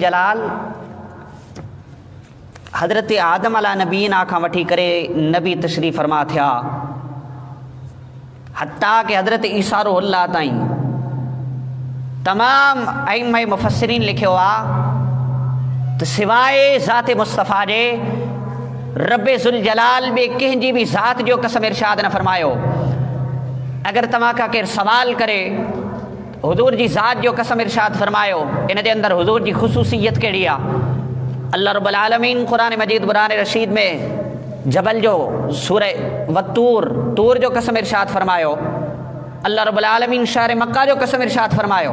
जलाल हज़रत आदम अला नबीन खां वठी करे नबी तशरीफ़ फरमा थिया, हत्ता कि हज़रत ईसा रुहुल्लाह ताईं तमाम अइम्मा मुफ़स्सिरीन लिखियो आहे त सिवाए ज़ात मुस्तफ़ा जे रब्बे ज़ुल जलाल ॿिए कंहिंजी बि ज़ात जो कसम इरशाद न फरमायो। अगर तव्हां खां केरु सवाल करे हुजूर जी ज़ात जो कसम इरशाद फरमायो, इन जे अंदर हुजूर जी ख़ुसूसियत कहिड़ी आहे? अल्लाह रब्बुल आलमीन क़ुरान मजीद बुरान रशीद में जबल जो सूरह वतूर तूर जो कसम इरशाद फरमायो। अल्लाह रब्बुल आलमीन शहर मक्का जो कसम इरशाद फरमायो।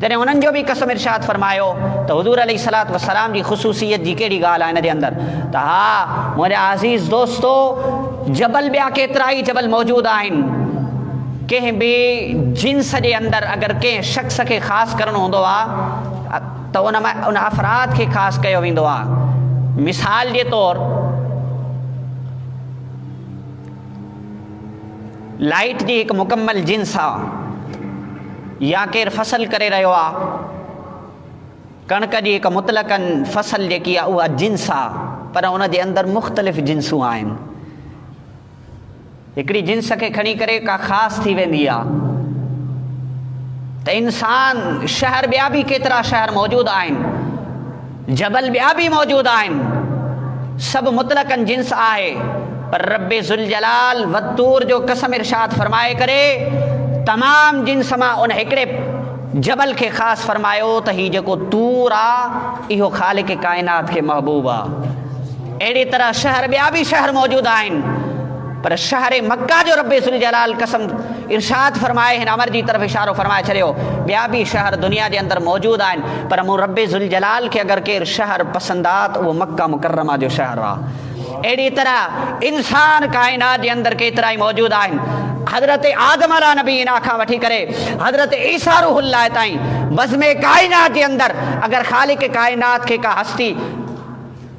जॾहिं उन्हनि जो बि कसम इरशाद फरमायो त हुजूर अलैहिस्सलातु वस्सलाम जी ख़ुसूसियत जी कहिड़ी ॻाल्हि आहे इन जे अंदर? त हा मुंहिंजा अज़ीज़ दोस्तो, जबल ॿिया केतिरा ई जबल मौजूदु आहिनि। कंहिं बि जिन्स जे अंदर अगरि कंहिं शख़्स खे ख़ासि करणो हूंदो आहे त उन अफ़राद खे ख़ासि कयो वेंदो आहे। मिसाल जे तौरु लाइट जी हिकु मुकमल जिन्स आहे, या केरु फसल करे रहियो आहे, कणक जी हिकु मुतलक़न फसल जेकी आहे उहा जिन्स आहे, पर उन जे अंदरि मुख़्तलिफ़ जिन्सूं आहिनि। हिकिड़ी जिन्स खे खणी करे का ख़ासि थी वेंदी आहे। त इंसान शहर ॿिया बि केतिरा शहर मौजूदु आहिनि, जबल ॿिया बि मौजूदु आहिनि, सभु मुतलक़न जिन्स आहे। पर रब्बे ज़ुल जलाल वतूर जो कसम इरशाद फरमाए करे तमाम जिन्स मां उन हिकिड़े जबल खे ख़ासि फरमायो त हीउ जेको तूर आहे इहो ख़ालिक़ काइनात खे महबूब आहे। अहिड़ी तरह शहर ॿिया बि शहर मौजूदु आहिनि, पर शहर मक्का जो रब्बे ज़ुल जलाल कसम इरशाद फरमाए हिन अमर जी तरफ़ इशारो फरमाए छॾियो। ॿिया बि शहर दुनिया जे अंदरि मौजूदु आहिनि, पर मूं रब्बे ज़ुल जलाल खे अगरि केरु शहर पसंदि आहे त उहो मक्का मुकर्रमा जो शहर आहे। अहिड़ी तरह इंसान काइनात जे अंदरि केतिरा ई मौजूदु आहिनि। हज़रत आदम अला नबीन खां वठी करे हज़रत ईसा रुहुल्लाह ताईं बज़्मे काइनात जे अंदरि अगरि ख़ालिक़ काइनात खे का हस्ती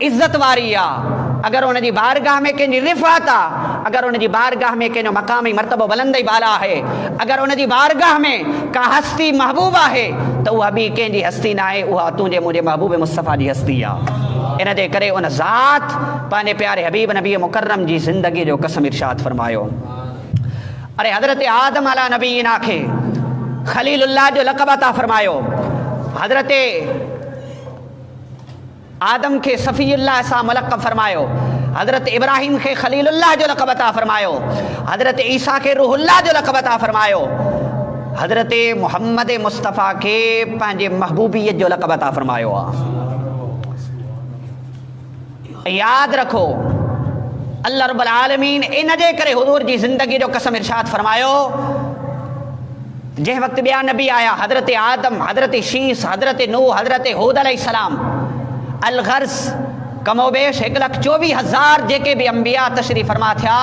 इज़्ज़त वारी आहे, अगर उन जी बारगाह में कंहिंजी रिफ़ात आहे, अगर उन जी बारगाह में कंहिंजो मक़ामी मर्तबो बुलंद ई बाला आहे, अगर उन जी बारगाह में का हस्ती महबूब आहे त उहा बि कंहिंजी हस्ती न आहे, उहा तुंहिंजे मुंहिंजे महबूब मुस्तफ़ा जी हस्ती आहे। इन जे करे उन ज़ात पंहिंजे प्यारे हबीब नबी मुकर्रम जी ज़िंदगी जो कसम इरशाद फरमायो। अरे हज़रत आदम अला नबीन खे ख़लीलुल्लाह जो लक़ब अता फरमायो, हज़रत आदम खे सफ़ीउल्लाह सां मुलक़ब फरमायो, हज़रत इब्राहिम खे ख़लीलुल्लाह जो लक़ब अता फरमायो, हज़रत ईसा खे रूहुल्लाह जो लक़ब अता फरमायो, हज़रत मुहम्मद मुस्तफ़ा खे पंहिंजे महबूबियत जो लक़ब अता फरमायो आहे। यादि रखो, अल्लाह रब्बुल आलमीन इन जे करे हुज़ूर जी ज़िंदगी जो कसम इरशाद फरमायो। जंहिं वक़्तु ॿिया नबी आया, हज़रत आदम, हज़रत शीस, हज़रत नूह, हज़रत हूद अलैहिस्सलाम, अलगर्ज़ कमोबेश 1,24,000 जेके बि अंबिया तशरीफ़ फरमा थिया,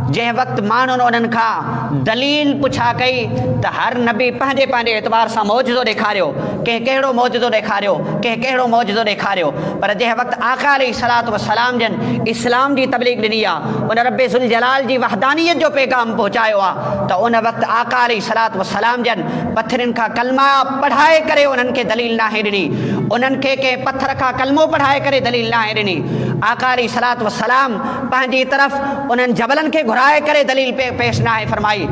जंहिं वक़्तु माण्हुनि उन्हनि खां दलील पुछा कई त हर नबी पंहिंजे पंहिंजे एतबार सां मौजज़ो ॾेखारियो, कंहिं कहिड़ो मौजज़ो ॾेखारियो, कंहिं कहिड़ो मौजज़ो ॾेखारियो, पर जंहिं वक़्तु आका अलैहिस्सलातु वस्सलाम जन इस्लाम जी तबलीग ॾिनी आहे, उन रब्बे ज़ुल जलाल जी वहदानियत जो पैगाम पहुचायो आहे, त उन वक़्तु आका अलैहिस्सलातु वस्सलाम जन पथरनि खां कलमा पढ़ाए करे उन्हनि खे दलील नाहे ॾिनी, उन्हनि खे कंहिं पथर खां कलमो पढ़ाए करे दलील नाहे ॾिनी। आका अलैहिस्सलातु वस्सलाम पंहिंजी तरफ़ उन्हनि जबलनि खे घुराए करे दलील पेश नाहे फरमाई,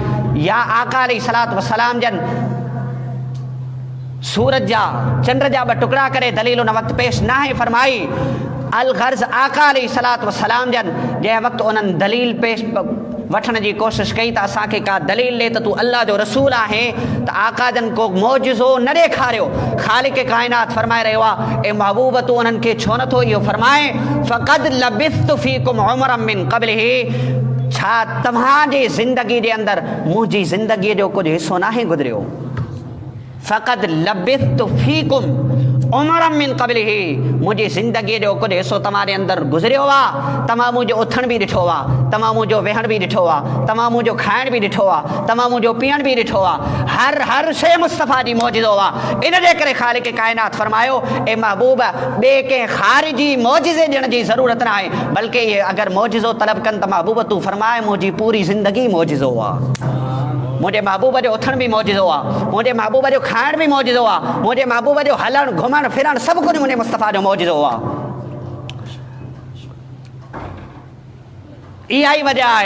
या आका अलैहिस्सलातु वस्सलाम जन सूरज जा चंड जा 2 टुकड़ा करे दलील उन वक़्तु पेश नाहे फरमाई। अलगर्ज़ आका अलैहिस्सलातु वस्सलाम जन जंहिं वक़्तु उन्हनि दलील पेश वठण जी कोशिशि कई त असांखे का दलील ॾे त तूं अल्लाह जो रसूल आहे, त आका जन को मौजज़ो न ॾेखारियो। ख़ालिक़ काइनात फरमाए रहियो आहे, ए महबूब तूं उन्हनि खे छो नथो इहो फरमाए, फ़क़द लबिस्तु फ़ीकुम उमरम मिन क़ब्लिही, छा तव्हांजी ज़िंदगी जे अंदरि मुंहिंजी ज़िंदगीअ जो कुझु हिसो नाहे गुज़रियो? फ़क़द लबिस्तु फ़ीकुम उमरम मिन क़ब्लिही, मुंहिंजी ज़िंदगीअ जो कुझु हिसो तव्हांजे अंदरि गुज़रियो आहे। तव्हां मुंहिंजो उथण बि ॾिठो आहे, तव्हां मुंहिंजो वेहण बि ॾिठो आहे, तव्हां मुंहिंजो खाइण बि ॾिठो आहे, तव्हां मुंहिंजो पीअण बि ॾिठो आहे, हर शइ मुस्तफ़ा जी मौजज़ो आहे। इन जे करे ख़ालिक़ काइनात फरमायो, ए महबूब ॿिए कंहिं ख़ारिजी मौजज़े ॾियण जी ज़रूरत न आहे, बल्कि इहे अगरि मौजज़ो तलब कनि त महबूब तूं फरमाए मुंहिंजी पूरी ज़िंदगी मौजज़ो आहे। मुंहिंजे महबूब जो उथण बि मौजज़ो आहे, मुंहिंजे महबूब जो खाइण बि मौजज़ो आहे, मुंहिंजे महबूब जो हलणु घुमणु फिरणु सभु कुझु मुंहिंजे मुस्तफ़ा जो मौजज़ो आहे। इहा ई वजह आहे